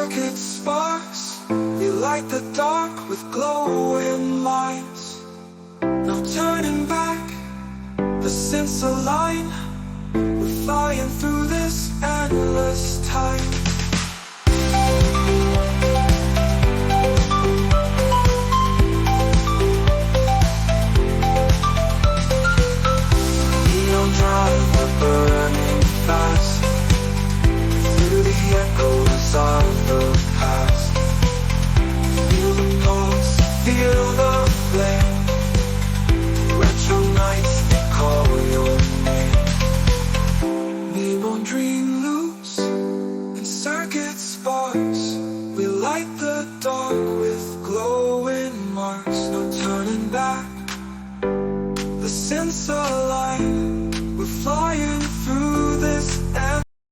circuit sparks. We light the dark with glowing lights. No turning back, the synths align. We're flying through this endless time. Neon drive, we're burning fast through the echoes of the past. Feel the pulse, feel the flame. Retro nights, they call your name. Newborn dream loops and circuit sparks.